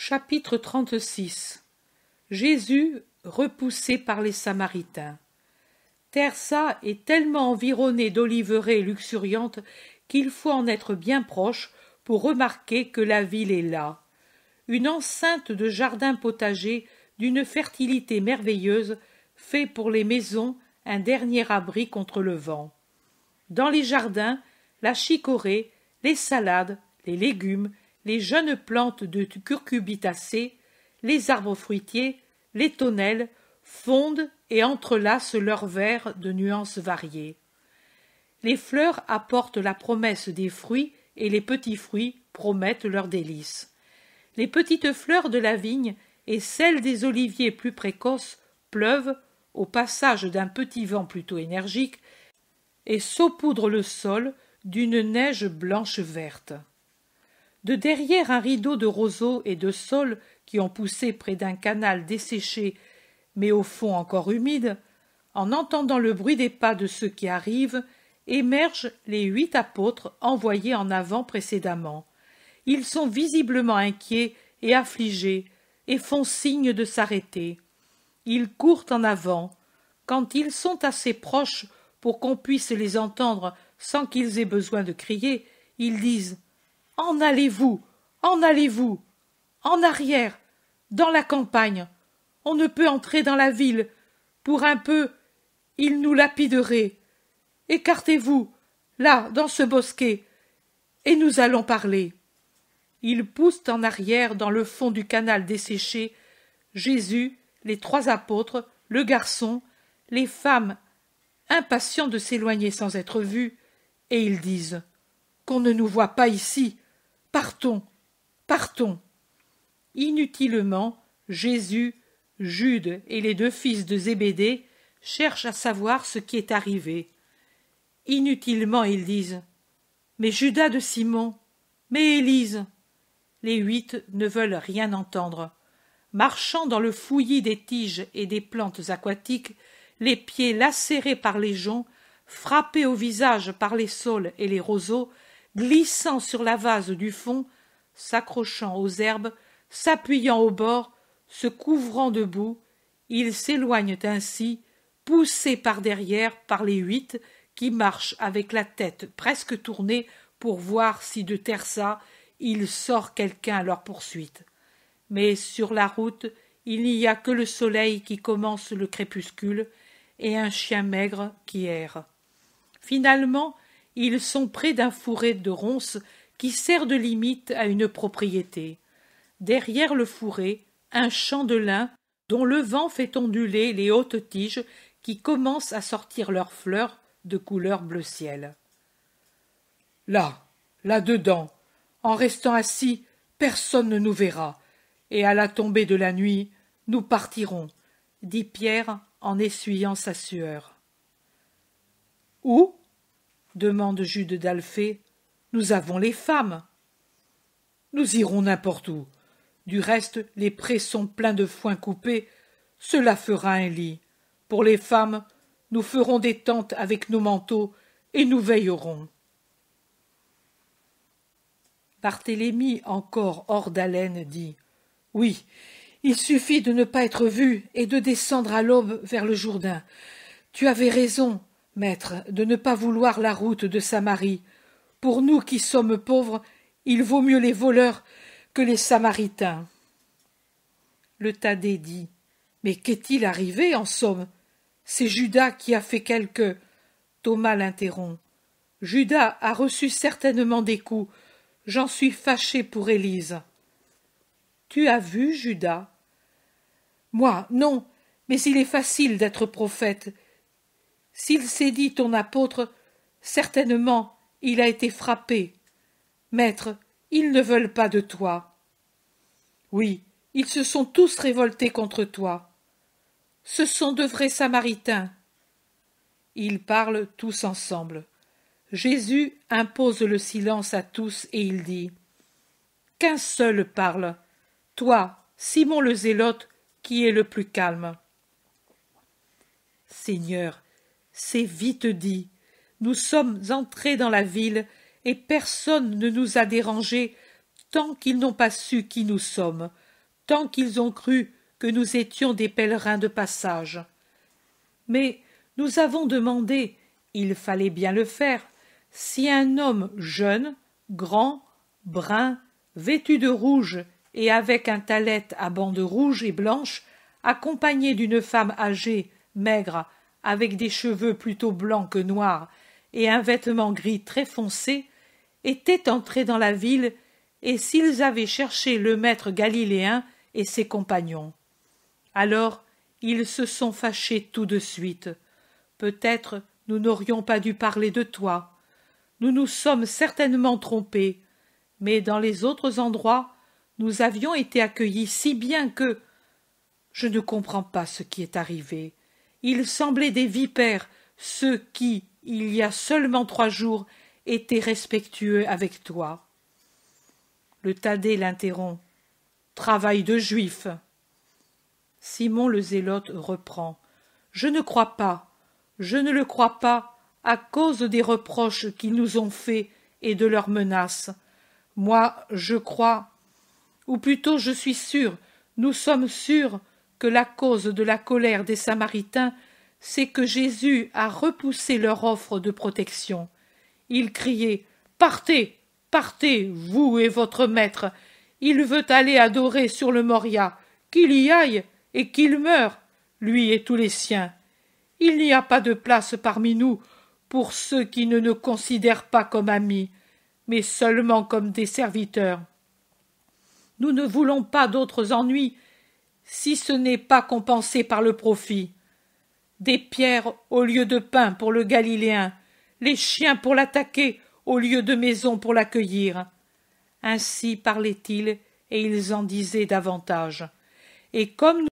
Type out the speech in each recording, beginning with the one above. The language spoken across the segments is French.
Chapitre 36. Jésus repoussé par les Samaritains. Tersa est tellement environnée d'oliveraies luxuriantes qu'il faut en être bien proche pour remarquer que la ville est là. Une enceinte de jardins potagers d'une fertilité merveilleuse fait pour les maisons un dernier abri contre le vent. Dans les jardins, la chicorée, les salades, les légumes, les jeunes plantes de curcubitacées, les arbres fruitiers, les tonnelles fondent et entrelacent leurs verres de nuances variées. Les fleurs apportent la promesse des fruits et les petits fruits promettent leurs délices. Les petites fleurs de la vigne et celles des oliviers plus précoces pleuvent, au passage d'un petit vent plutôt énergique, et saupoudrent le sol d'une neige blanche-verte. De derrière un rideau de roseaux et de saules qui ont poussé près d'un canal desséché mais au fond encore humide, en entendant le bruit des pas de ceux qui arrivent, émergent les 8 apôtres envoyés en avant précédemment. Ils sont visiblement inquiets et affligés et font signe de s'arrêter. Ils courent en avant. Quand ils sont assez proches pour qu'on puisse les entendre sans qu'ils aient besoin de crier, ils disent « En allez-vous, en allez-vous, en arrière, dans la campagne. On ne peut entrer dans la ville. Pour un peu, ils nous lapideraient. Écartez-vous, là, dans ce bosquet, et nous allons parler. » Ils poussent en arrière dans le fond du canal desséché Jésus, les 3 apôtres, le garçon, les femmes, impatients de s'éloigner sans être vus, et ils disent « Qu'on ne nous voie pas ici. Partons, partons. » Inutilement, Jésus, Jude et les 2 fils de Zébédée cherchent à savoir ce qui est arrivé. Inutilement, ils disent « Mais Judas de Simon, mais Élise !» Les 8 ne veulent rien entendre. Marchant dans le fouillis des tiges et des plantes aquatiques, les pieds lacérés par les joncs, frappés au visage par les saules et les roseaux, glissant sur la vase du fond, s'accrochant aux herbes, s'appuyant au bord, se couvrant de boue, ils s'éloignent ainsi, poussés par derrière par les 8 qui marchent avec la tête presque tournée pour voir si de Tersa il sort quelqu'un à leur poursuite. Mais sur la route, il n'y a que le soleil qui commence le crépuscule et un chien maigre qui erre. Finalement, ils sont près d'un fourré de ronces qui sert de limite à une propriété. Derrière le fourré, un champ de lin dont le vent fait onduler les hautes tiges qui commencent à sortir leurs fleurs de couleur bleu ciel. Là, là-dedans, en restant assis, personne ne nous verra, et à la tombée de la nuit, nous partirons, dit Pierre en essuyant sa sueur. Où? Demande Jude d'Alphée. Nous avons les femmes. Nous irons n'importe où. Du reste, les prés sont pleins de foin coupé. Cela fera un lit. Pour les femmes, nous ferons des tentes avec nos manteaux et nous veillerons. Barthélemy, encore hors d'haleine, dit « Oui, il suffit de ne pas être vu et de descendre à l'aube vers le Jourdain. Tu avais raison, maître, de ne pas vouloir la route de Samarie. Pour nous qui sommes pauvres, il vaut mieux les voleurs que les Samaritains. » Le Thaddée dit « Mais qu'est-il arrivé, en somme? C'est Judas qui a fait quelque… » Thomas l'interrompt. « Judas a reçu certainement des coups. J'en suis fâché pour Élise. »« Tu as vu Judas? » ?»« Moi, non, mais il est facile d'être prophète. S'il s'est dit ton apôtre, certainement il a été frappé. Maître, ils ne veulent pas de toi. »« Oui, ils se sont tous révoltés contre toi. Ce sont de vrais Samaritains. » Ils parlent tous ensemble. Jésus impose le silence à tous et il dit « Qu'un seul parle, toi, Simon le Zélote, qui est le plus calme. » Seigneur, c'est vite dit. Nous sommes entrés dans la ville et personne ne nous a dérangés tant qu'ils n'ont pas su qui nous sommes. tant qu'ils ont cru que nous étions des pèlerins de passage. Mais nous avons demandé, il fallait bien le faire, si un homme jeune, grand, brun, vêtu de rouge et avec un talet à bandes rouges et blanches, accompagné d'une femme âgée, maigre, avec des cheveux plutôt blancs que noirs et un vêtement gris très foncé, était entré dans la ville, et s'ils avaient cherché le maître galiléen et ses compagnons. Alors ils se sont fâchés tout de suite. Peut-être nous n'aurions pas dû parler de toi. Nous nous sommes certainement trompés, mais dans les autres endroits, nous avions été accueillis si bien que... Je ne comprends pas ce qui est arrivé. Ils semblaient des vipères, ceux qui, il y a seulement 3 jours, étaient respectueux avec toi. Le Thaddée l'interrompt. Travail de juif. Simon le Zélote reprend. Je ne crois pas. Je ne le crois pas à cause des reproches qu'ils nous ont faits et de leurs menaces. Moi, je crois, ou plutôt je suis sûr, nous sommes sûrs que la cause de la colère des Samaritains, c'est que Jésus a repoussé leur offre de protection. Il criait « Partez, partez, vous et votre maître. Il veut aller adorer sur le Moria. Qu'il y aille et qu'il meure, lui et tous les siens. Il n'y a pas de place parmi nous pour ceux qui ne nous considèrent pas comme amis, mais seulement comme des serviteurs. Nous ne voulons pas d'autres ennuis, si ce n'est pas compensé par le profit. Des pierres au lieu de pain pour le Galiléen, les chiens pour l'attaquer au lieu de maisons pour l'accueillir. » Ainsi parlaient-ils, et ils en disaient davantage. Et comme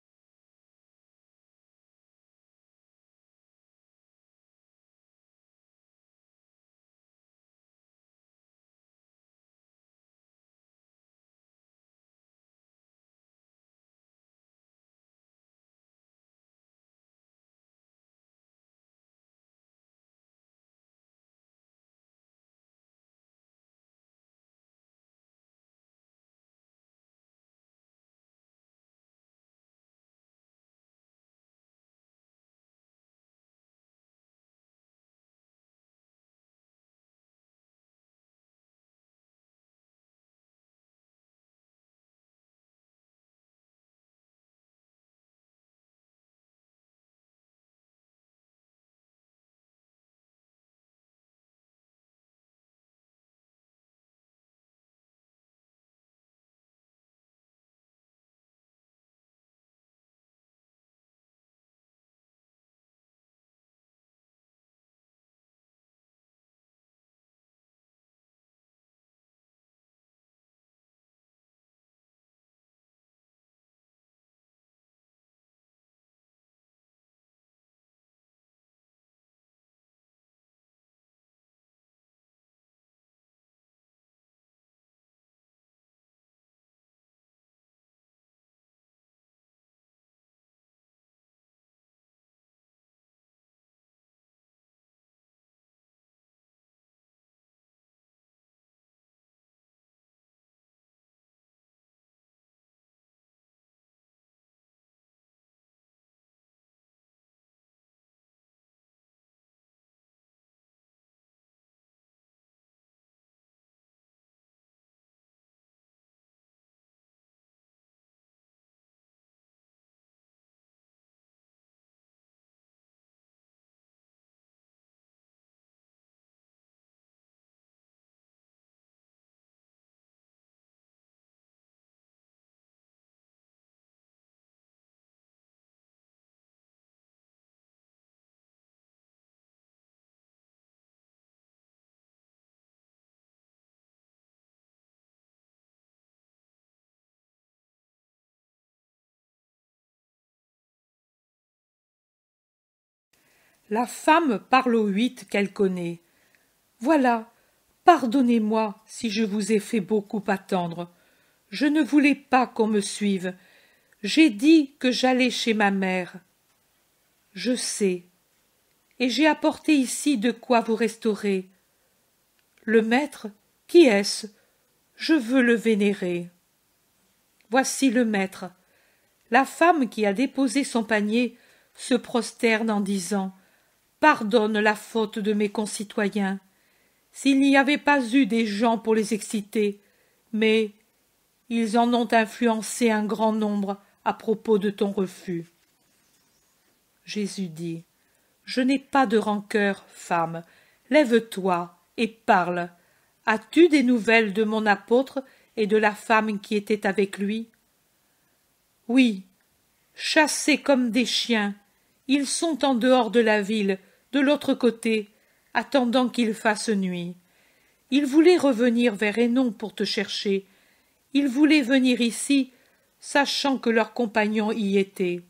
la femme parle aux 8 qu'elle connaît. Voilà, pardonnez-moi si je vous ai fait beaucoup attendre. Je ne voulais pas qu'on me suive. J'ai dit que j'allais chez ma mère. Je sais. Et j'ai apporté ici de quoi vous restaurer. Le maître, qui est-ce? Je veux le vénérer. voici le maître. La femme qui a déposé son panier se prosterne en disant « Pardonne la faute de mes concitoyens. S'il n'y avait pas eu des gens pour les exciter, mais ils en ont influencé un grand nombre à propos de ton refus. » Jésus dit « Je n'ai pas de rancœur, femme. Lève-toi et parle. As-tu des nouvelles de mon apôtre et de la femme qui était avec lui? » « Oui, chassés comme des chiens, ils sont en dehors de la ville, de l'autre côté, attendant qu'il fasse nuit. Ils voulaient revenir vers Hénon pour te chercher. Ils voulaient venir ici, sachant que leurs compagnons y étaient.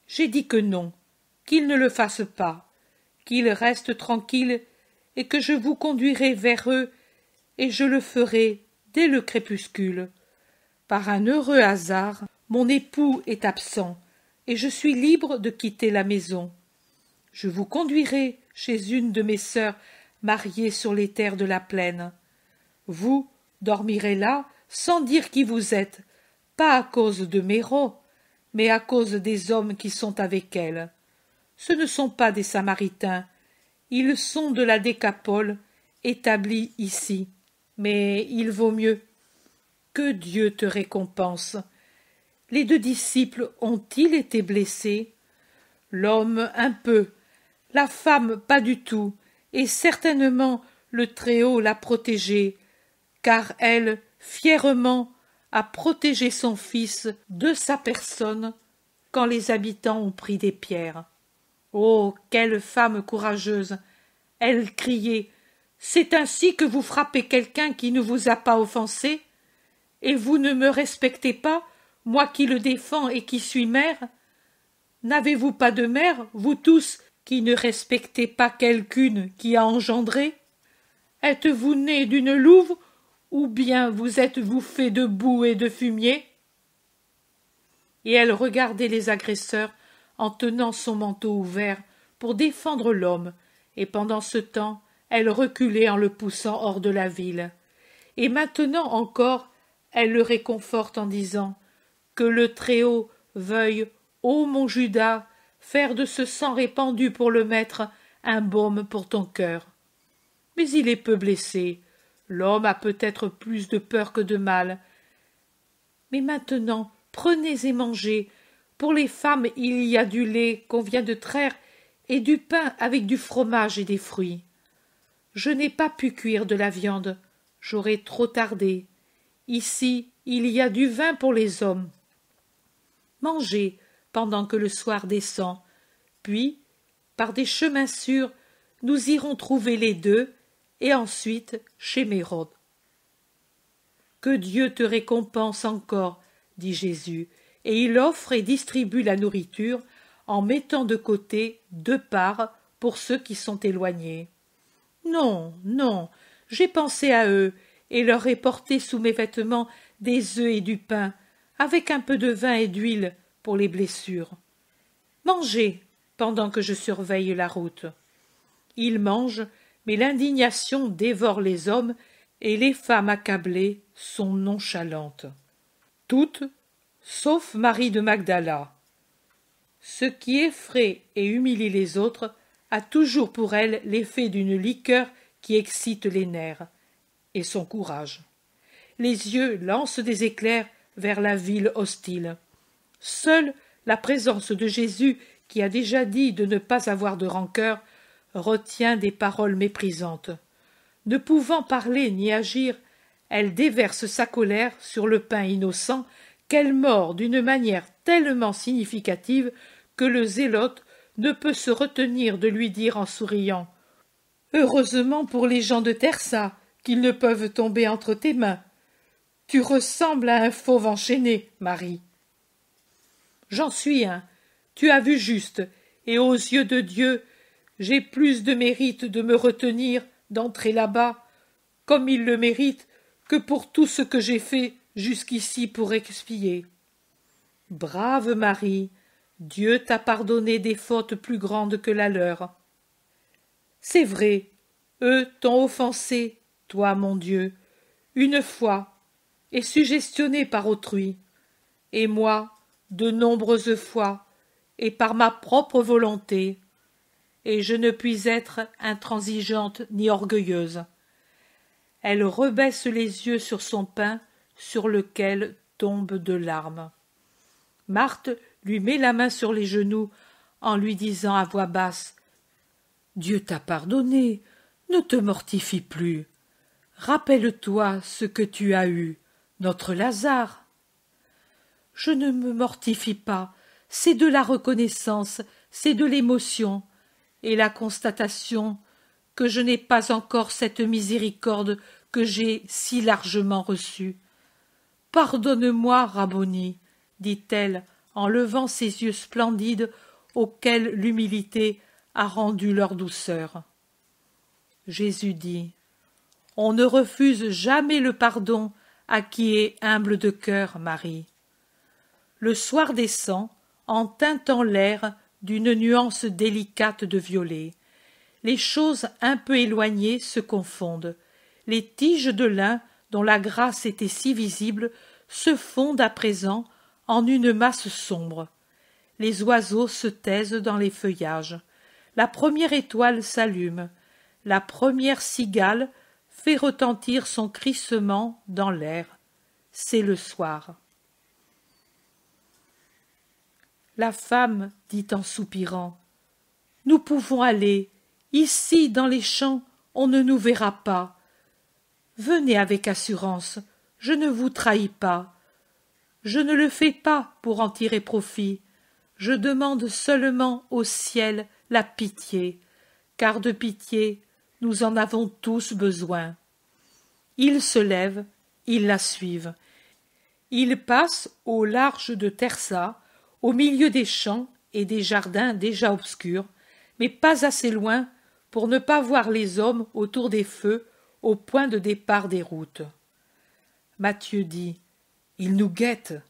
J'ai dit que non, qu'ils ne le fassent pas, qu'ils restent tranquilles et que je vous conduirai vers eux, et je le ferai dès le crépuscule. Par un heureux hasard, mon époux est absent, et je suis libre de quitter la maison. Je vous conduirai chez une de mes sœurs mariée sur les terres de la plaine. Vous dormirez là sans dire qui vous êtes, pas à cause de Méro, mais à cause des hommes qui sont avec elle. Ce ne sont pas des Samaritains, ils sont de la Décapole, établis ici, mais il vaut mieux. Que Dieu te récompense. Les 2 disciples ont-ils été blessés? L'homme un peu, la femme pas du tout, et certainement le Très-Haut l'a protégée, car elle, fièrement, a protégé son fils de sa personne quand les habitants ont pris des pierres. Oh, quelle femme courageuse! Elle criait « C'est ainsi que vous frappez quelqu'un qui ne vous a pas offensé? Et vous ne me respectez pas, moi qui le défends et qui suis mère? N'avez-vous pas de mère, vous tous, qui ne respectez pas quelqu'une qui a engendré? Êtes-vous nés d'une louve, ou bien vous êtes-vous fait de boue et de fumier? » Et elle regardait les agresseurs en tenant son manteau ouvert pour défendre l'homme, et pendant ce temps, elle reculait en le poussant hors de la ville. Et maintenant encore, elle le réconforte en disant « Que le Très-Haut veuille, ô mon Judas, faire de ce sang répandu pour le Maître un baume pour ton cœur. Mais il est peu blessé, l'homme a peut-être plus de peur que de mal. Mais maintenant, prenez et mangez. Pour les femmes, il y a du lait qu'on vient de traire et du pain avec du fromage et des fruits. Je n'ai pas pu cuire de la viande, j'aurais trop tardé. Ici, il y a du vin pour les hommes. Mangez pendant que le soir descend, puis, par des chemins sûrs, nous irons trouver les 2, et ensuite chez Mérode. » « Que Dieu te récompense encore, » dit Jésus, et il offre et distribue la nourriture en mettant de côté 2 parts pour ceux qui sont éloignés. « Non, non, j'ai pensé à eux, et leur ai porté sous mes vêtements des œufs et du pain, avec un peu de vin et d'huile pour les blessures. Mangez pendant que je surveille la route. » Ils mangent, mais l'indignation dévore les hommes, et les femmes accablées sont nonchalantes. Toutes, sauf Marie de Magdala. Ce qui effraie et humilie les autres a toujours pour elle l'effet d'une liqueur qui excite les nerfs, et son courage. Les yeux lancent des éclairs vers la ville hostile. Seule la présence de Jésus, qui a déjà dit de ne pas avoir de rancœur, retient des paroles méprisantes. Ne pouvant parler ni agir, elle déverse sa colère sur le pain innocent qu'elle mord d'une manière tellement significative que le zélote ne peut se retenir de lui dire en souriant « Heureusement pour les gens de Tersa qu'ils ne peuvent tomber entre tes mains. Tu ressembles à un fauve enchaîné, Marie. » « J'en suis un, tu as vu juste, et aux yeux de Dieu, j'ai plus de mérite de me retenir d'entrer là-bas, comme il le mérite, que pour tout ce que j'ai fait jusqu'ici pour expier. Brave Marie, Dieu t'a pardonné des fautes plus grandes que la leur. C'est vrai, eux t'ont offensé, toi mon Dieu, une fois, et suggestionné par autrui. et moi, de nombreuses fois, et par ma propre volonté, et je ne puis être intransigeante ni orgueilleuse. Elle rebaisse les yeux sur son pain, sur lequel tombent 2 larmes. Marthe lui met la main sur les genoux en lui disant à voix basse: « Dieu t'a pardonné, ne te mortifie plus. Rappelle-toi ce que tu as eu, notre Lazare. » « Je ne me mortifie pas, c'est de la reconnaissance, c'est de l'émotion, et la constatation que je n'ai pas encore cette miséricorde que j'ai si largement reçue. Pardonne-moi, Rabboni, dit-elle en levant ses yeux splendides auxquels l'humilité a rendu leur douceur. Jésus dit: On ne refuse jamais le pardon à qui est humble de cœur, Marie. Le soir descend en teintant l'air d'une nuance délicate de violet. Les choses un peu éloignées se confondent. Les tiges de lin, dont la grâce était si visible, se fondent à présent en une masse sombre. Les oiseaux se taisent dans les feuillages. La première étoile s'allume. La première cigale fait retentir son crissement dans l'air. C'est le soir. La femme dit en soupirant: « Nous pouvons aller. Ici, dans les champs, on ne nous verra pas. Venez avec assurance, je ne vous trahis pas. Je ne le fais pas pour en tirer profit. Je demande seulement au ciel la pitié, car de pitié, nous en avons tous besoin. » Ils se lèvent, ils la suivent. Ils passent au large de Tersa, au milieu des champs et des jardins déjà obscurs, mais pas assez loin pour ne pas voir les hommes autour des feux au point de départ des routes. Matthieu dit: « Ils nous guettent. »«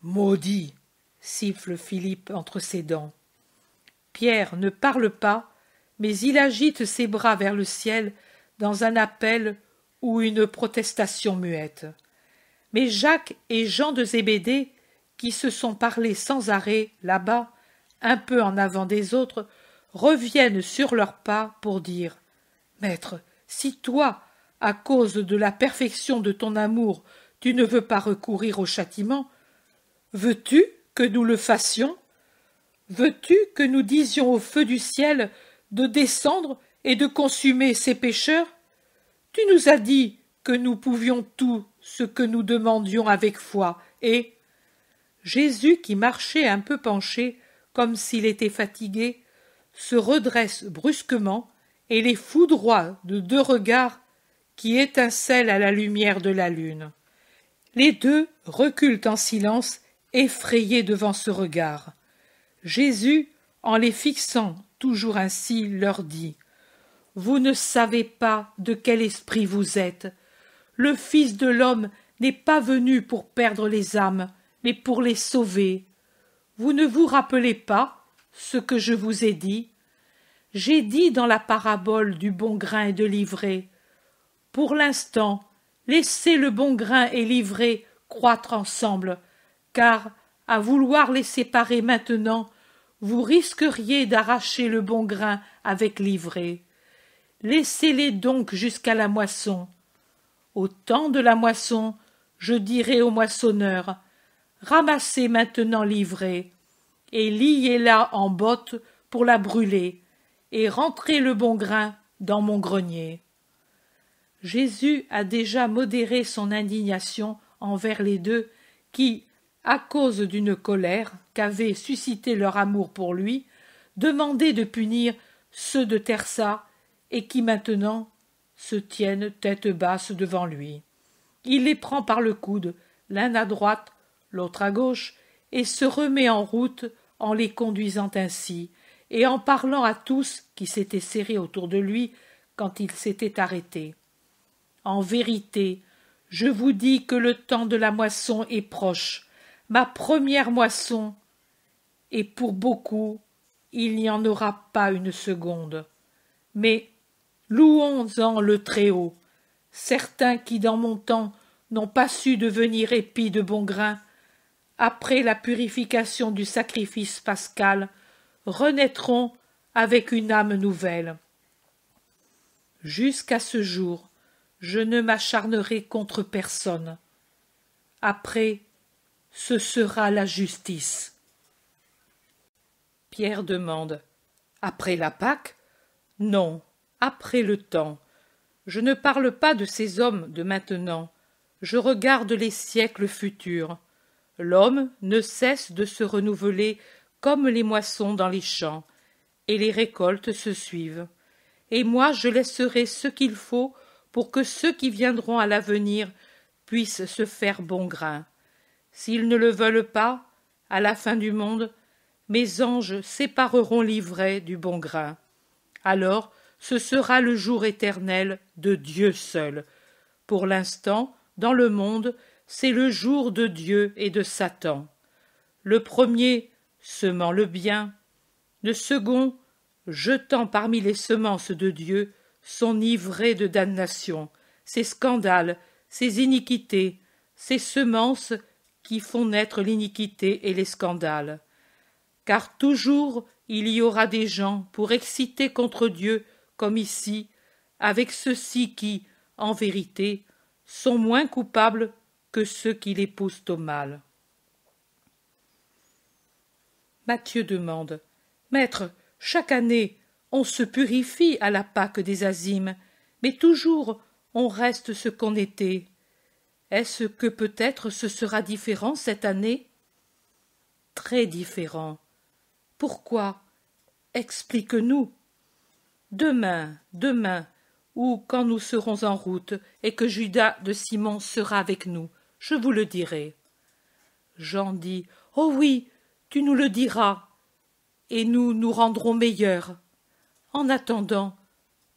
Maudit !» siffle Philippe entre ses dents. Pierre ne parle pas, mais il agite ses bras vers le ciel dans un appel ou une protestation muette. Mais Jacques et Jean de Zébédée, qui se sont parlé sans arrêt là-bas, un peu en avant des autres, reviennent sur leurs pas pour dire: « Maître, si toi, à cause de la perfection de ton amour, tu ne veux pas recourir au châtiment, veux-tu que nous le fassions? Veux-tu que nous disions au feu du ciel de descendre et de consumer ces pécheurs? Tu nous as dit que nous pouvions tout ce que nous demandions avec foi, et... » Jésus, qui marchait un peu penché, comme s'il était fatigué, se redresse brusquement et les foudroie de 2 regards qui étincellent à la lumière de la lune. Les 2 reculent en silence, effrayés devant ce regard. Jésus, en les fixant toujours ainsi, leur dit: « Vous ne savez pas de quel esprit vous êtes. Le Fils de l'homme n'est pas venu pour perdre les âmes, mais pour les sauver. Vous ne vous rappelez pas ce que je vous ai dit? J'ai dit dans la parabole du bon grain et de l'ivraie: pour l'instant, laissez le bon grain et l'ivraie croître ensemble, car, à vouloir les séparer maintenant, vous risqueriez d'arracher le bon grain avec l'ivraie. Laissez-les donc jusqu'à la moisson. Au temps de la moisson, je dirai aux moissonneurs: ramassez maintenant l'ivraie, et liez-la en botte pour la brûler, et rentrez le bon grain dans mon grenier. » Jésus a déjà modéré son indignation envers les 2 qui, à cause d'une colère qu'avait suscité leur amour pour lui, demandaient de punir ceux de Tersa et qui maintenant se tiennent tête basse devant lui. Il les prend par le coude, l'un à droite, l'autre à gauche, et se remet en route en les conduisant ainsi, et en parlant à tous qui s'étaient serrés autour de lui quand il s'était arrêté. « En vérité, je vous dis que le temps de la moisson est proche, ma première moisson, et pour beaucoup, il n'y en aura pas une seconde. Mais louons-en le Très-Haut. Certains qui, dans mon temps, n'ont pas su devenir épis de bon grain, après la purification du sacrifice pascal, renaîtront avec une âme nouvelle. Jusqu'à ce jour, je ne m'acharnerai contre personne. Après, ce sera la justice. Pierre demande: après la Pâque? Non, après le temps. Je ne parle pas de ces hommes de maintenant, je regarde les siècles futurs. L'homme ne cesse de se renouveler comme les moissons dans les champs, et les récoltes se suivent. Et moi je laisserai ce qu'il faut pour que ceux qui viendront à l'avenir puissent se faire bon grain. S'ils ne le veulent pas, à la fin du monde, mes anges sépareront l'ivraie du bon grain. Alors ce sera le jour éternel de Dieu seul. Pour l'instant, dans le monde, c'est le jour de Dieu et de Satan. Le premier semant le bien, le second jetant parmi les semences de Dieu son ivraie de damnation, ses scandales, ses iniquités, ses semences qui font naître l'iniquité et les scandales. Car toujours il y aura des gens pour exciter contre Dieu, comme ici, avec ceux-ci qui, en vérité, sont moins coupables que ceux qui les poussent au mal. Matthieu demande: Maître, chaque année, on se purifie à la Pâque des Azymes, mais toujours on reste ce qu'on était. Est-ce que peut-être ce sera différent cette année? Très différent. Pourquoi? Explique-nous. Demain, ou quand nous serons en route et que Judas de Simon sera avec nous, je vous le dirai. Jean dit: Oh oui, tu nous le diras, et nous nous rendrons meilleurs. En attendant,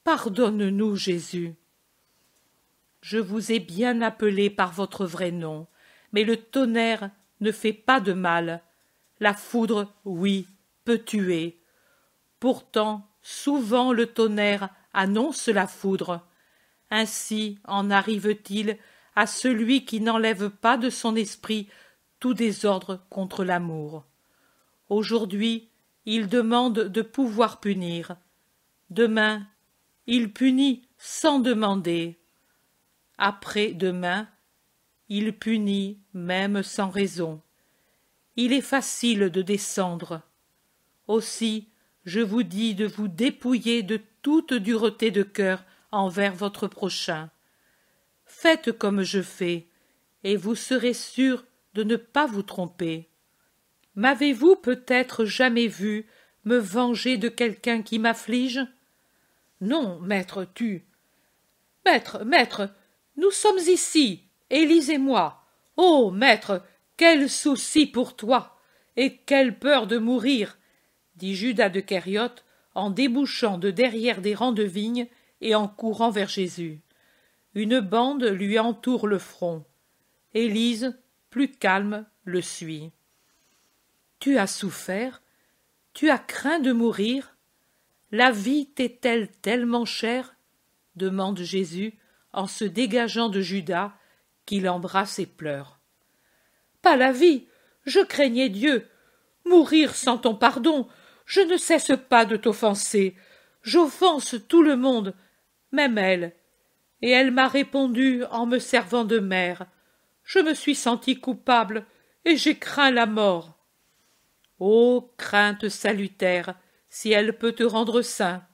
pardonne-nous, Jésus. Je vous ai bien appelé par votre vrai nom, mais le tonnerre ne fait pas de mal. La foudre, oui, peut tuer. Pourtant, souvent le tonnerre annonce la foudre. Ainsi en arrive-t-il à celui qui n'enlève pas de son esprit tout désordre contre l'amour. Aujourd'hui, il demande de pouvoir punir. Demain, il punit sans demander. Après-demain, il punit même sans raison. Il est facile de descendre. Aussi, je vous dis de vous dépouiller de toute dureté de cœur envers votre prochain. Faites comme je fais, et vous serez sûr de ne pas vous tromper. M'avez-vous peut-être jamais vu me venger de quelqu'un qui m'afflige? Non, maître, Maître, nous sommes ici, Élise et moi. Oh, maître, quel souci pour toi, et quelle peur de mourir, dit Judas de Kériote en débouchant de derrière des rangs de vignes et en courant vers Jésus. Une bande lui entoure le front. Élise, plus calme, le suit. Tu as souffert? Tu as craint de mourir? La vie t'est-elle tellement chère? Demande Jésus en se dégageant de Judas, qui l'embrasse et pleure. Pas la vie, je craignais Dieu. Mourir sans ton pardon, je ne cesse pas de t'offenser. J'offense tout le monde, même elle. Et elle m'a répondu en me servant de mère. Je me suis senti coupable, et j'ai craint la mort. Ô crainte salutaire, si elle peut te rendre saint.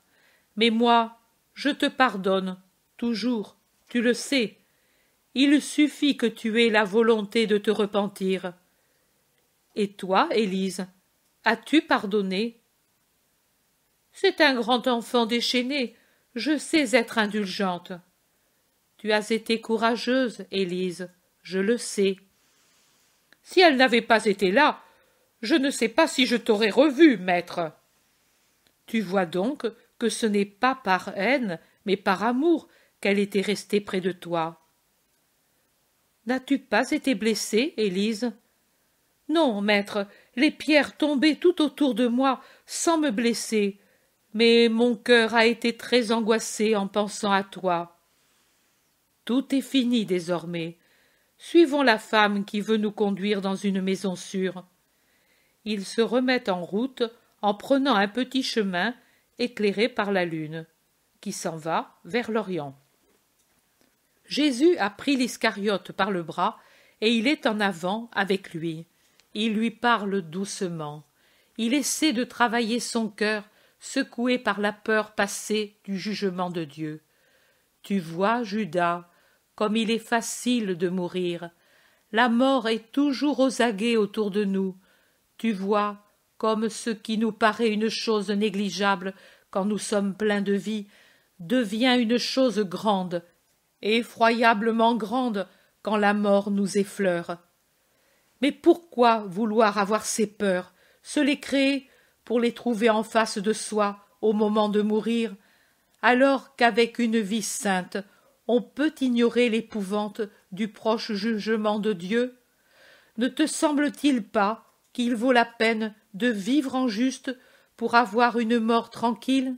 Mais moi, je te pardonne, toujours, tu le sais. Il suffit que tu aies la volonté de te repentir. Et toi, Élise, as-tu pardonné? C'est un grand enfant déchaîné, je sais être indulgente. Tu as été courageuse, Élise, je le sais. Si elle n'avait pas été là, je ne sais pas si je t'aurais revue, maître. Tu vois donc que ce n'est pas par haine, mais par amour qu'elle était restée près de toi. N'as-tu pas été blessée, Élise? Non, maître, les pierres tombaient tout autour de moi sans me blesser, mais mon cœur a été très angoissé en pensant à toi. Tout est fini désormais. Suivons la femme qui veut nous conduire dans une maison sûre. » Ils se remettent en route en prenant un petit chemin éclairé par la lune, qui s'en va vers l'Orient. Jésus a pris l'Iscariote par le bras et il est en avant avec lui. Il lui parle doucement. Il essaie de travailler son cœur, secoué par la peur passée du jugement de Dieu. Tu vois, Judas, comme il est facile de mourir. La mort est toujours aux aguets autour de nous. Tu vois, comme ce qui nous paraît une chose négligeable quand nous sommes pleins de vie, devient une chose grande, effroyablement grande, quand la mort nous effleure. Mais pourquoi vouloir avoir ces peurs, se les créer pour les trouver en face de soi au moment de mourir, alors qu'avec une vie sainte, on peut ignorer l'épouvante du proche jugement de Dieu? Ne te semble-t-il pas qu'il vaut la peine de vivre en juste pour avoir une mort tranquille?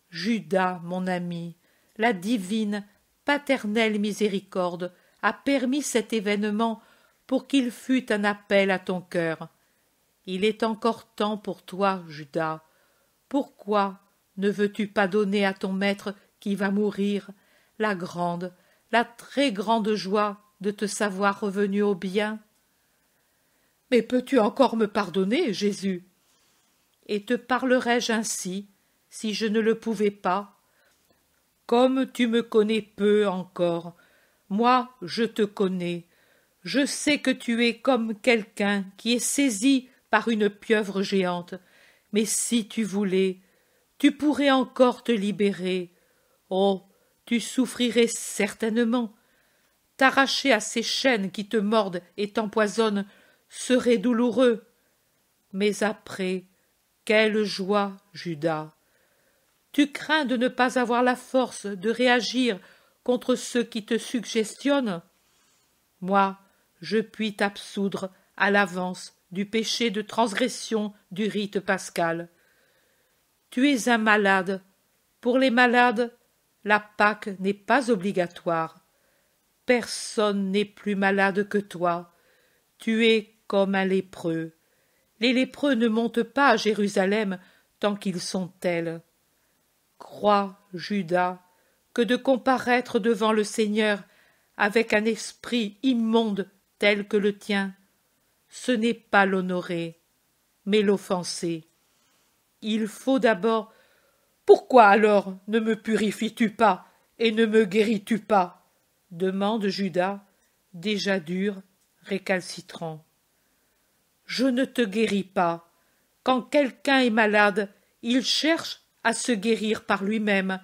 Judas, mon ami, la divine, paternelle miséricorde a permis cet événement pour qu'il fût un appel à ton cœur. Il est encore temps pour toi, Judas. Pourquoi ne veux-tu pas donner à ton maître qui va mourir la grande, la très grande joie de te savoir revenu au bien? Mais peux-tu encore me pardonner, Jésus? Et te parlerais-je ainsi, si je ne le pouvais pas? Comme tu me connais peu encore, moi je te connais. Je sais que tu es comme quelqu'un qui est saisi par une pieuvre géante, mais si tu voulais, tu pourrais encore te libérer. Oh, tu souffrirais certainement. T'arracher à ces chaînes qui te mordent et t'empoisonnent serait douloureux. Mais après, quelle joie, Judas! Tu crains de ne pas avoir la force de réagir contre ceux qui te suggestionnent? Moi, je puis t'absoudre à l'avance du péché de transgression du rite pascal. Tu es un malade. Pour les malades, la Pâque n'est pas obligatoire. Personne n'est plus malade que toi. Tu es comme un lépreux. Les lépreux ne montent pas à Jérusalem tant qu'ils sont tels. Crois, Judas, que de comparaître devant le Seigneur avec un esprit immonde tel que le tien, ce n'est pas l'honorer, mais l'offenser. Il faut d'abord... Pourquoi alors ne me purifies-tu pas et ne me guéris-tu pas? Demande Judas, déjà dur, récalcitrant. Je ne te guéris pas. Quand quelqu'un est malade, il cherche à se guérir par lui-même,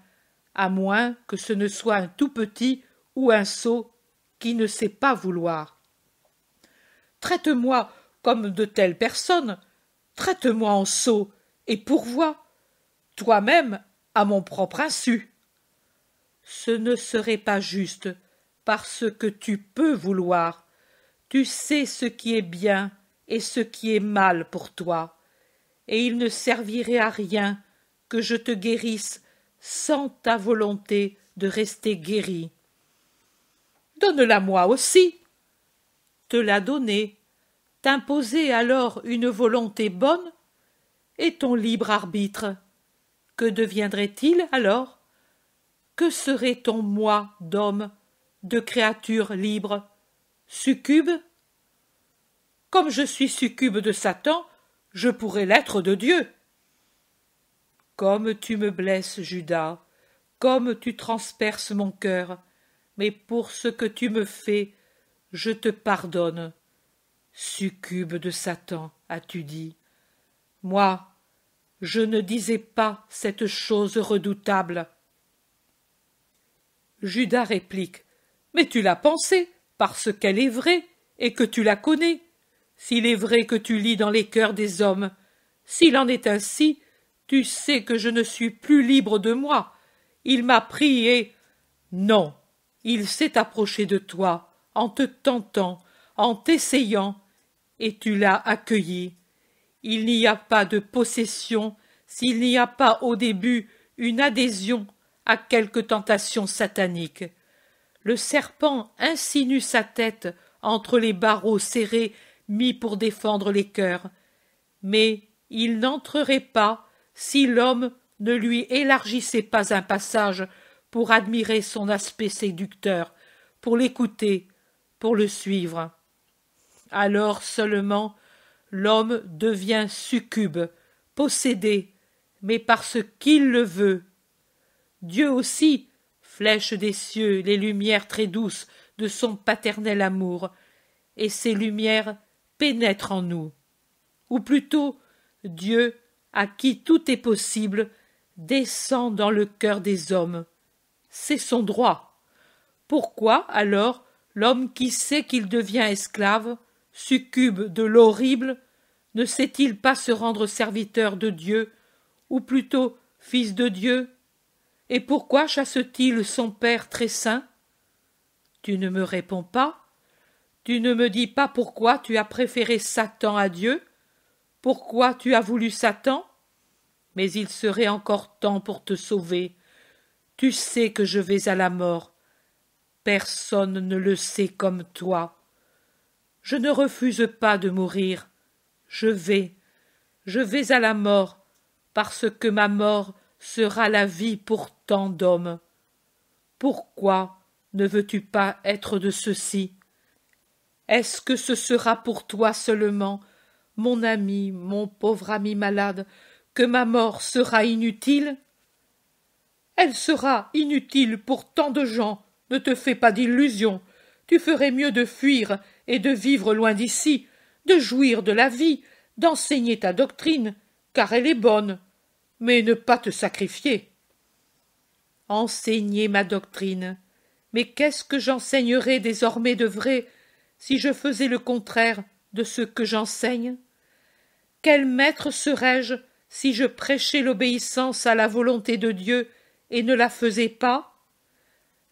à moins que ce ne soit un tout petit ou un sot qui ne sait pas vouloir. Traite-moi comme de telles personnes, traite-moi en sot et pourvois, toi-même à mon propre insu. Ce ne serait pas juste, parce que tu peux vouloir. Tu sais ce qui est bien et ce qui est mal pour toi, et il ne servirait à rien que je te guérisse sans ta volonté de rester guéri. Donne-la-moi aussi. Te la donner, t'imposer alors une volonté bonne, et ton libre arbitre, que deviendrait-il alors? Que serait ton moi d'homme, de créature libre? Succube? Comme je suis succube de Satan, je pourrais l'être de Dieu. Comme tu me blesses, Judas, comme tu transperces mon cœur, mais pour ce que tu me fais, je te pardonne. Succube de Satan, as-tu dit? Moi, je ne disais pas cette chose redoutable. Judas réplique. Mais tu l'as pensée, parce qu'elle est vraie, et que tu la connais. S'il est vrai que tu lis dans les cœurs des hommes, s'il en est ainsi, tu sais que je ne suis plus libre de moi. Il m'a pris et... Non, il s'est approché de toi, en te tentant, en t'essayant, et tu l'as accueilli. Il n'y a pas de possession s'il n'y a pas au début une adhésion à quelque tentation satanique. le serpent insinue sa tête entre les barreaux serrés mis pour défendre les cœurs, mais il n'entrerait pas si l'homme ne lui élargissait pas un passage pour admirer son aspect séducteur, pour l'écouter, pour le suivre. Alors seulement l'homme devient succube, possédé, mais parce qu'il le veut. Dieu aussi flèche des cieux les lumières très douces de son paternel amour, et ces lumières pénètrent en nous. Ou plutôt, Dieu, à qui tout est possible, descend dans le cœur des hommes. C'est son droit. Pourquoi, alors, l'homme qui sait qu'il devient esclave, succube de l'horrible, ne sait-il pas se rendre serviteur de Dieu, ou plutôt fils de Dieu? Et pourquoi chasse-t-il son Père très saint? Tu ne me réponds pas? Tu ne me dis pas pourquoi tu as préféré Satan à Dieu? Pourquoi tu as voulu Satan? Mais il serait encore temps pour te sauver. Tu sais que je vais à la mort. Personne ne le sait comme toi. Je ne refuse pas de mourir. Je vais à la mort, parce que ma mort sera la vie pour tant d'hommes. Pourquoi ne veux-tu pas être de ceux-ci? Est-ce que ce sera pour toi seulement, mon ami, mon pauvre ami malade, que ma mort sera inutile? Elle sera inutile pour tant de gens, ne te fais pas d'illusions. Tu ferais mieux de fuir et de vivre loin d'ici, de jouir de la vie, d'enseigner ta doctrine, car elle est bonne, mais ne pas te sacrifier. Enseigner ma doctrine. Mais qu'est-ce que j'enseignerais désormais de vrai si je faisais le contraire de ce que j'enseigne? Quel maître serais-je si je prêchais l'obéissance à la volonté de Dieu et ne la faisais pas?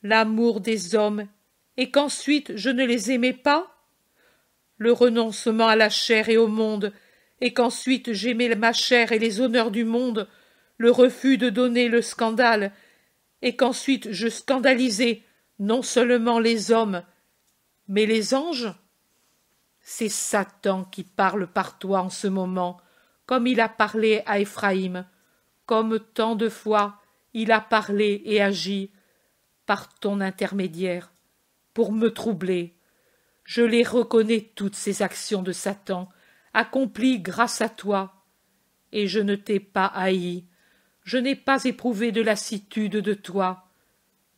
L'amour des hommes, et qu'ensuite je ne les aimais pas? Le renoncement à la chair et au monde, et qu'ensuite j'aimais ma chair et les honneurs du monde, le refus de donner le scandale, et qu'ensuite je scandalisais non seulement les hommes, mais les anges? C'est Satan qui parle par toi en ce moment, comme il a parlé à Éphraïm, comme tant de fois il a parlé et agi par ton intermédiaire, pour me troubler. Je les reconnais toutes ces actions de Satan, accomplies grâce à toi, et je ne t'ai pas haï, je n'ai pas éprouvé de lassitude de toi,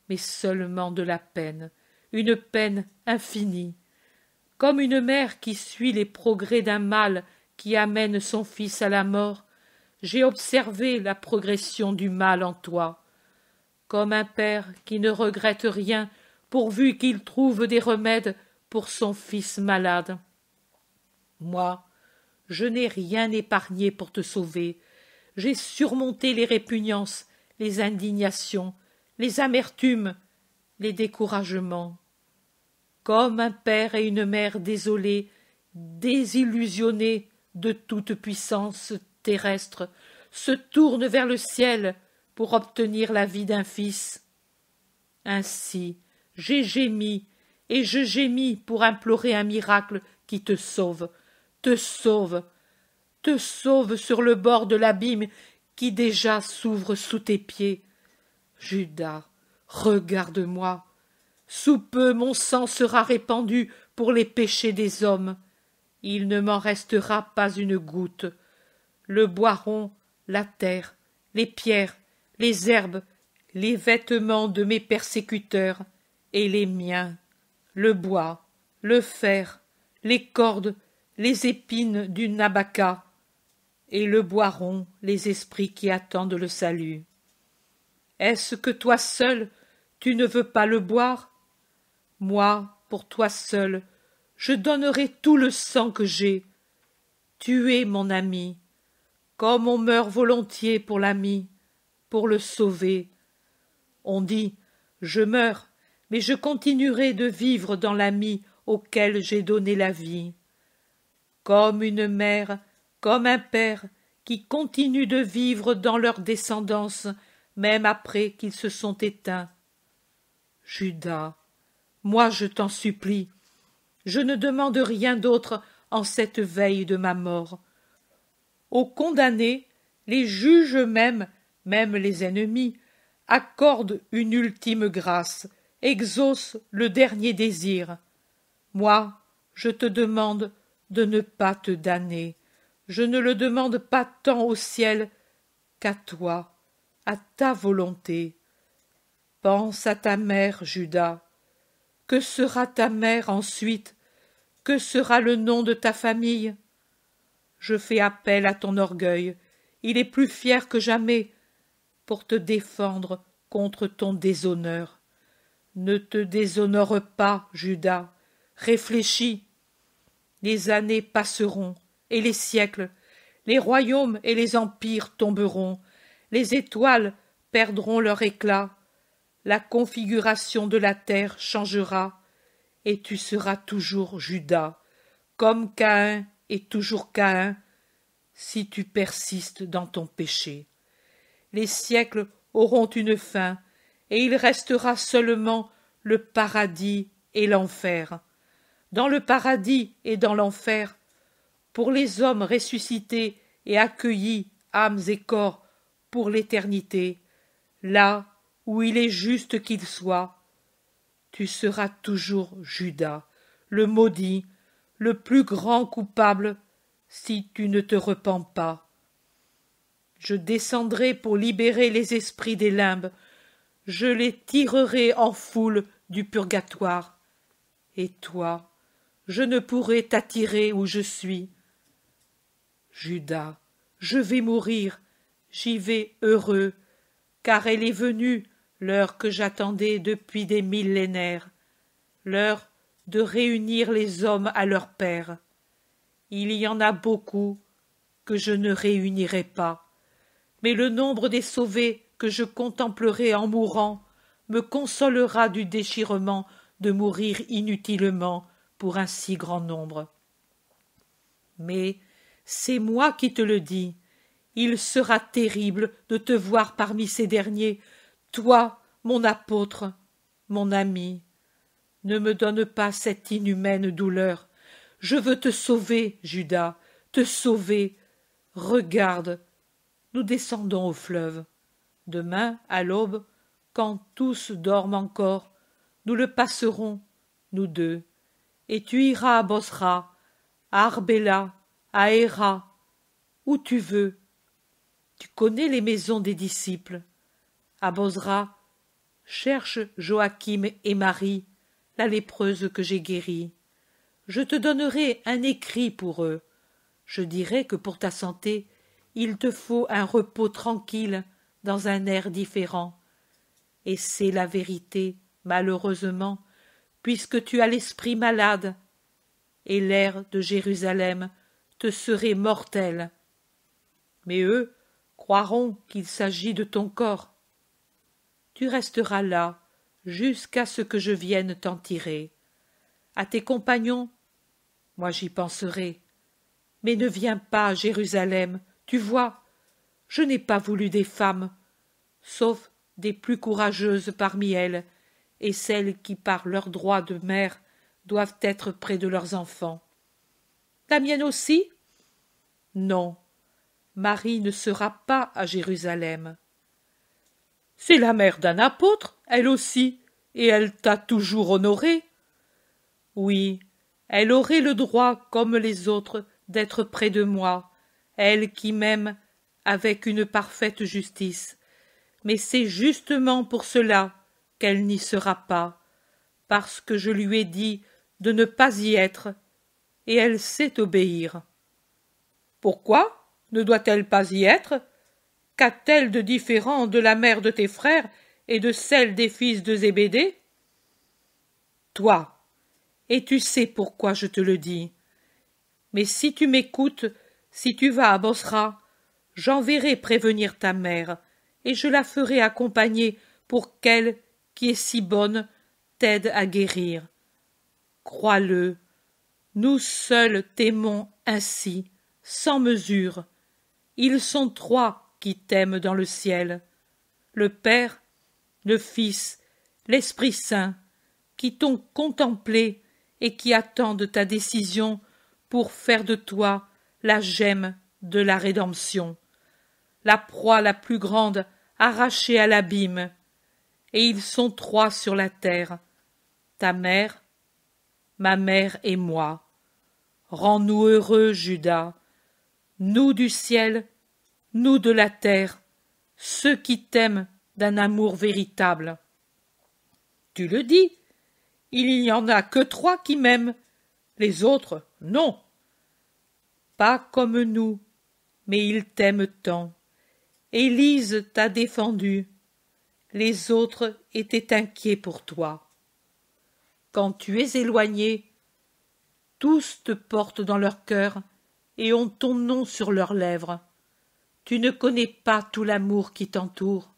mais seulement de la peine, une peine infinie, comme une mère qui suit les progrès d'un mal qui amène son fils à la mort. J'ai observé la progression du mal en toi, comme un père qui ne regrette rien pourvu qu'il trouve des remèdes pour son fils malade. Moi, je n'ai rien épargné pour te sauver. J'ai surmonté les répugnances, les indignations, les amertumes, les découragements. Comme un père et une mère désolés, désillusionnés de toute puissance terrestre, se tournent vers le ciel pour obtenir la vie d'un fils. Ainsi, j'ai gémi, et je gémis pour implorer un miracle qui te sauve, te sauve, te sauve sur le bord de l'abîme qui déjà s'ouvre sous tes pieds. Judas, regarde-moi. Sous peu mon sang sera répandu pour les péchés des hommes. Il ne m'en restera pas une goutte. Le boiron, la terre, les pierres, les herbes, les vêtements de mes persécuteurs et les miens, le bois, le fer, les cordes, les épines du Nabaka, et le boiron, les esprits qui attendent le salut. Est-ce que toi seul, tu ne veux pas le boire? Moi, pour toi seul, je donnerai tout le sang que j'ai. Tu es mon ami, comme on meurt volontiers pour l'ami, pour le sauver. On dit, je meurs, mais je continuerai de vivre dans l'ami auquel j'ai donné la vie. Comme une mère, comme un père, qui continuent de vivre dans leur descendance, même après qu'ils se sont éteints. Judas, Moi, je t'en supplie. Je ne demande rien d'autre en cette veille de ma mort. Aux condamnés, les juges eux-mêmes, même les ennemis, accordent une ultime grâce, exaucent le dernier désir. Moi, je te demande de ne pas te damner. Je ne le demande pas tant au ciel qu'à toi, à ta volonté. Pense à ta mère, Judas. Que sera ta mère ensuite? Que sera le nom de ta famille? Je fais appel à ton orgueil. Il est plus fier que jamais pour te défendre contre ton déshonneur. Ne te déshonore pas, Judas. Réfléchis. Les années passeront, et les siècles, les royaumes et les empires tomberont, les étoiles perdront leur éclat, la configuration de la terre changera, et tu seras toujours Judas, comme Caïn est toujours Caïn, si tu persistes dans ton péché. Les siècles auront une fin, et il restera seulement le paradis et l'enfer. Dans le paradis et dans l'enfer, pour les hommes ressuscités et accueillis, âmes et corps, pour l'éternité, là où il est juste qu'il soit, tu seras toujours Judas, le maudit, le plus grand coupable, si tu ne te repens pas. Je descendrai pour libérer les esprits des limbes, je les tirerai en foule du purgatoire. Et toi, je ne pourrai t'attirer où je suis. Judas, je vais mourir, j'y vais heureux, car elle est venue l'heure que j'attendais depuis des millénaires, l'heure de réunir les hommes à leur Père. Il y en a beaucoup que je ne réunirai pas, mais le nombre des sauvés que je contemplerai en mourant me consolera du déchirement de mourir inutilement pour un si grand nombre. Mais c'est moi qui te le dis, il sera terrible de te voir parmi ces derniers, toi, mon apôtre, mon ami. Ne me donne pas cette inhumaine douleur. Je veux te sauver, Judas, te sauver. Regarde, nous descendons au fleuve. Demain, à l'aube, quand tous dorment encore, nous le passerons, nous deux, et tu iras à Bosra, à Arbela, à Héra, où tu veux. Tu connais les maisons des disciples. À Bosra, cherche Joachim et Marie, la lépreuse que j'ai guérie. Je te donnerai un écrit pour eux. Je dirai que pour ta santé, il te faut un repos tranquille dans un air différent. Et c'est la vérité, malheureusement, puisque tu as l'esprit malade, et l'air de Jérusalem te serait mortel. Mais eux croiront qu'il s'agit de ton corps. Tu resteras là jusqu'à ce que je vienne t'en tirer. À tes compagnons, moi j'y penserai. Mais ne viens pas à Jérusalem, tu vois, je n'ai pas voulu des femmes, sauf des plus courageuses parmi elles, et celles qui, par leur droit de mère, doivent être près de leurs enfants. La mienne aussi? Non, Marie ne sera pas à Jérusalem. C'est la mère d'un apôtre, elle aussi, et elle t'a toujours honoré. Oui, elle aurait le droit, comme les autres, d'être près de moi, elle qui m'aime avec une parfaite justice. Mais c'est justement pour cela qu'elle n'y sera pas, parce que je lui ai dit de ne pas y être, et elle sait obéir. Pourquoi ne doit-elle pas y être? Qu'a-t-elle de différent de la mère de tes frères et de celle des fils de Zébédée? Toi, et tu sais pourquoi je te le dis. Mais si tu m'écoutes, si tu vas à Bosra, j'enverrai prévenir ta mère, et je la ferai accompagner pour qu'elle, qui est si bonne, t'aide à guérir. Crois-le, nous seuls t'aimons ainsi, sans mesure. Ils sont trois qui t'aiment dans le ciel, le Père, le Fils, l'Esprit Saint, qui t'ont contemplé et qui attendent ta décision pour faire de toi la gemme de la rédemption, la proie la plus grande arrachée à l'abîme. Et ils sont 3 sur la terre, ta mère, ma mère et moi. Rends-nous heureux, Judas, nous du ciel, nous de la terre, ceux qui t'aiment d'un amour véritable. Tu le dis, il n'y en a que 3 qui m'aiment, les autres, non. Pas comme nous, mais ils t'aiment tant. Élise t'a défendu, les autres étaient inquiets pour toi. Quand tu es éloigné, tous te portent dans leur cœur et ont ton nom sur leurs lèvres. Tu ne connais pas tout l'amour qui t'entoure.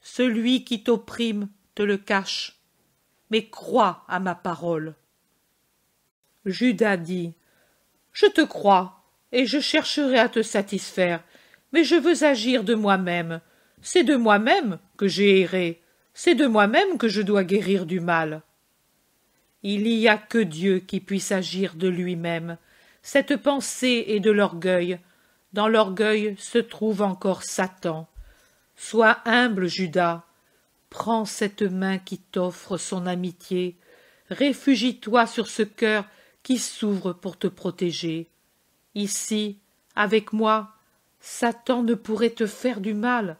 Celui qui t'opprime te le cache, mais crois à ma parole. Judas dit, je te crois, et je chercherai à te satisfaire, mais je veux agir de moi-même. C'est de moi-même que j'ai erré, c'est de moi-même que je dois guérir du mal. Il n'y a que Dieu qui puisse agir de lui-même. Cette pensée est de l'orgueil. Dans l'orgueil se trouve encore Satan. Sois humble, Judas. Prends cette main qui t'offre son amitié. Réfugie-toi sur ce cœur qui s'ouvre pour te protéger. Ici, avec moi, Satan ne pourrait te faire du mal.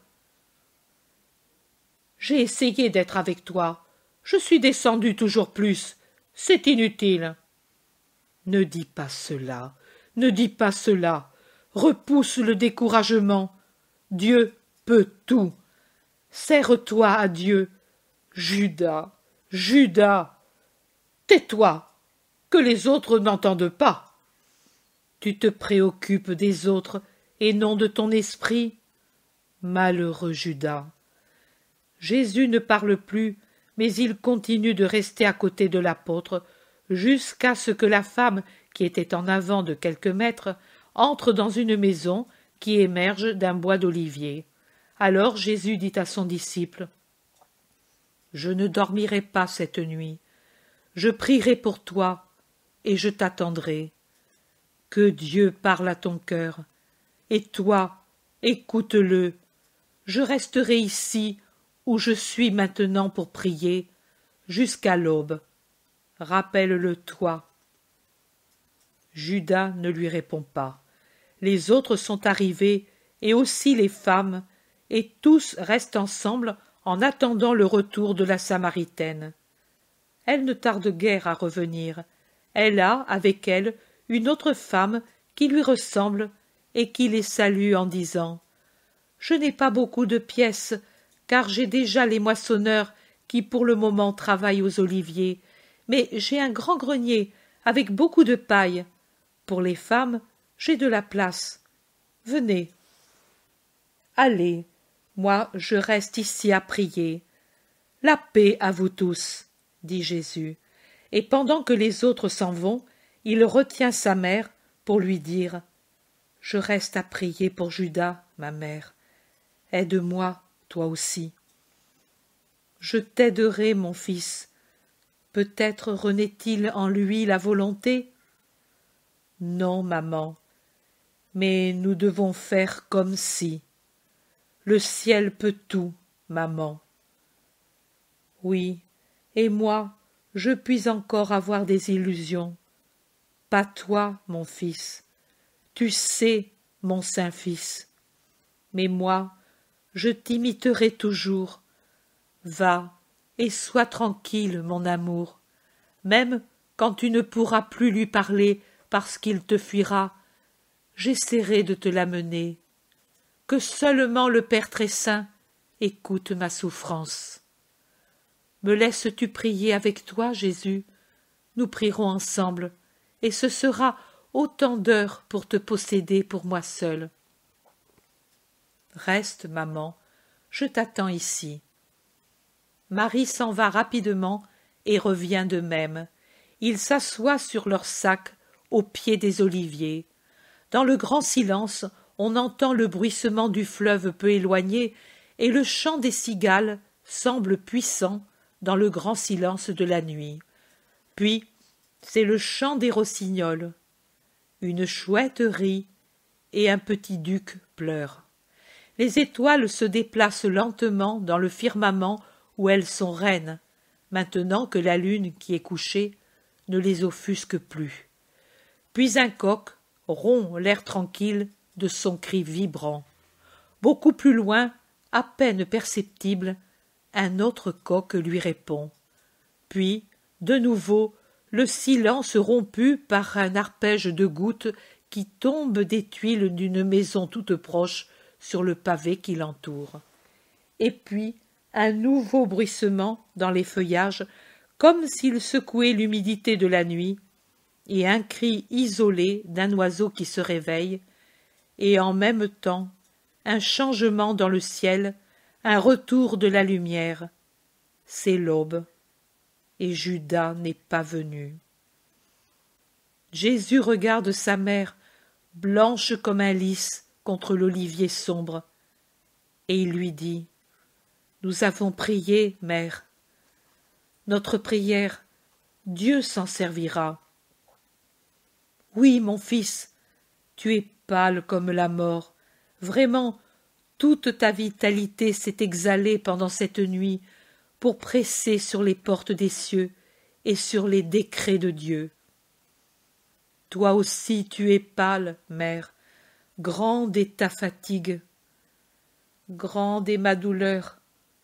J'ai essayé d'être avec toi. Je suis descendu toujours plus. C'est inutile. Ne dis pas cela, ne dis pas cela. Repousse le découragement. Dieu peut tout. Serre-toi à Dieu. Judas, Judas, tais-toi, que les autres n'entendent pas. Tu te préoccupes des autres et non de ton esprit. Malheureux Judas. Jésus ne parle plus, mais il continue de rester à côté de l'apôtre, jusqu'à ce que la femme, qui était en avant de quelques mètres, entre dans une maison qui émerge d'un bois d'olivier. Alors Jésus dit à son disciple, « Je ne dormirai pas cette nuit. Je prierai pour toi, et je t'attendrai. Que Dieu parle à ton cœur. Et toi, écoute-le. Je resterai ici, où je suis maintenant pour prier, jusqu'à l'aube. Rappelle-le toi. » Judas ne lui répond pas. Les autres sont arrivés, et aussi les femmes, et tous restent ensemble en attendant le retour de la Samaritaine. Elle ne tarde guère à revenir. Elle a, avec elle, une autre femme qui lui ressemble et qui les salue en disant « Je n'ai pas beaucoup de pièces, car j'ai déjà les moissonneurs qui pour le moment travaillent aux oliviers, mais j'ai un grand grenier avec beaucoup de paille. Pour les femmes, j'ai de la place. Venez. » « Allez, moi je reste ici à prier. La paix à vous tous, dit Jésus, et pendant que les autres s'en vont, il retient sa mère pour lui dire « Je reste à prier pour Judas, ma mère. Aide-moi, toi aussi. »« Je t'aiderai, mon fils. Peut-être renaît-il en lui la volonté ?»« Non, maman, mais nous devons faire comme si. Le ciel peut tout, maman. » « Oui, et moi, je puis encore avoir des illusions. Pas toi, mon fils. Tu sais, mon saint fils. Mais moi, je t'imiterai toujours. Va, et sois tranquille, mon amour. Même quand tu ne pourras plus lui parler parce qu'il te fuira, j'essaierai de te l'amener. Que seulement le Père très saint écoute ma souffrance. Me laisses-tu prier avec toi, Jésus? Nous prierons ensemble, et ce sera autant d'heures pour te posséder pour moi seule. Reste, maman, je t'attends ici. Marie s'en va rapidement et revient de même. Ils s'assoient sur leurs sacs au pied des oliviers. Dans le grand silence, on entend le bruissement du fleuve peu éloigné, et le chant des cigales semble puissant dans le grand silence de la nuit. Puis, c'est le chant des rossignols. Une chouette rit et un petit duc pleure. Les étoiles se déplacent lentement dans le firmament où elles sont reines, maintenant que la lune qui est couchée ne les offusque plus. Puis un coq rompt l'air tranquille de son cri vibrant. Beaucoup plus loin, à peine perceptible, un autre coq lui répond. Puis, de nouveau, le silence rompu par un arpège de gouttes qui tombent des tuiles d'une maison toute proche sur le pavé qui l'entoure. Et puis, un nouveau bruissement dans les feuillages, comme s'il secouait l'humidité de la nuit, et un cri isolé d'un oiseau qui se réveille, et en même temps un changement dans le ciel, un retour de la lumière. C'est l'aube, et Judas n'est pas venu. Jésus regarde sa mère, blanche comme un lys contre l'olivier sombre, et il lui dit « Nous avons prié, mère. Notre prière, Dieu s'en servira. » « Oui, mon fils, tu es pâle comme la mort. Vraiment, toute ta vitalité s'est exhalée pendant cette nuit pour presser sur les portes des cieux et sur les décrets de Dieu. Toi aussi tu es pâle, mère, grande est ta fatigue, grande est ma douleur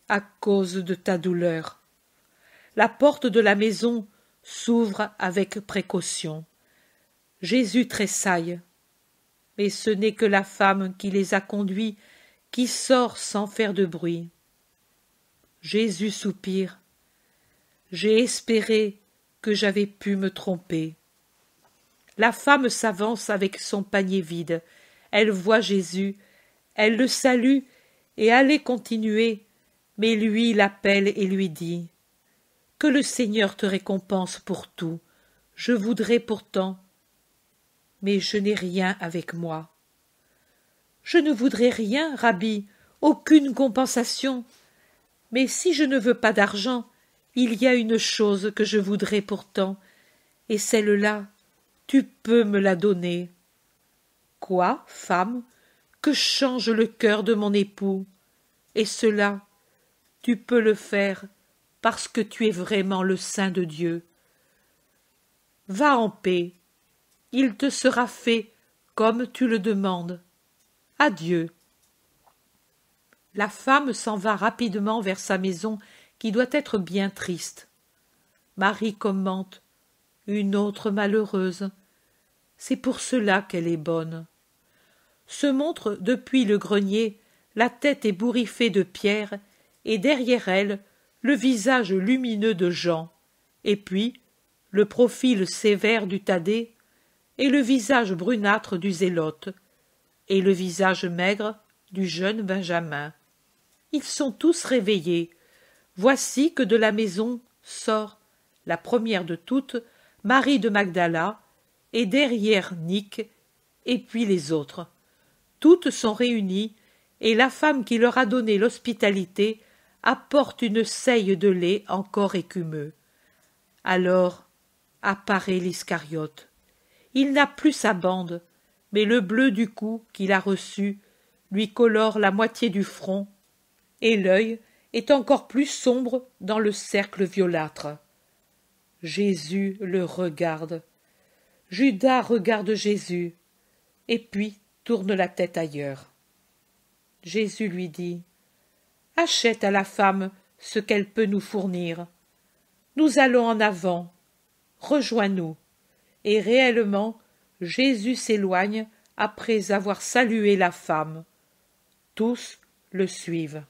à cause de ta douleur. La porte de la maison s'ouvre avec précaution. Jésus tressaille, mais ce n'est que la femme qui les a conduits qui sort sans faire de bruit. Jésus soupire. J'ai espéré que j'avais pu me tromper. La femme s'avance avec son panier vide. Elle voit Jésus, elle le salue et allait continuer, mais lui l'appelle et lui dit « Que le Seigneur te récompense pour tout. Je voudrais pourtant, mais je n'ai rien avec moi. » « Je ne voudrais rien, Rabbi, aucune compensation. Mais si je ne veux pas d'argent, il y a une chose que je voudrais pourtant, et celle-là, tu peux me la donner. » « Quoi, femme, que change le cœur de mon époux? Et cela, tu peux le faire parce que tu es vraiment le Saint de Dieu. Va en paix, il te sera fait comme tu le demandes. Adieu. » La femme s'en va rapidement vers sa maison qui doit être bien triste. Marie commente « Une autre malheureuse. C'est pour cela qu'elle est bonne. » Se montre depuis le grenier la tête ébouriffée de Pierre et derrière elle le visage lumineux de Jean, et puis le profil sévère du Thaddée et le visage brunâtre du Zélote et le visage maigre du jeune Benjamin. Ils sont tous réveillés. Voici que de la maison sort, la première de toutes, Marie de Magdala, et derrière Nic, et puis les autres. Toutes sont réunies, et la femme qui leur a donné l'hospitalité apporte une seille de lait encore écumeux. Alors apparaît l'Iscariote. Il n'a plus sa bande, mais le bleu du cou qu'il a reçu lui colore la moitié du front, et l'œil est encore plus sombre dans le cercle violâtre. Jésus le regarde. Judas regarde Jésus, et puis tourne la tête ailleurs. Jésus lui dit « Achète à la femme ce qu'elle peut nous fournir. Nous allons en avant. Rejoins-nous. » Et réellement, Jésus s'éloigne après avoir salué la femme. Tous le suivent.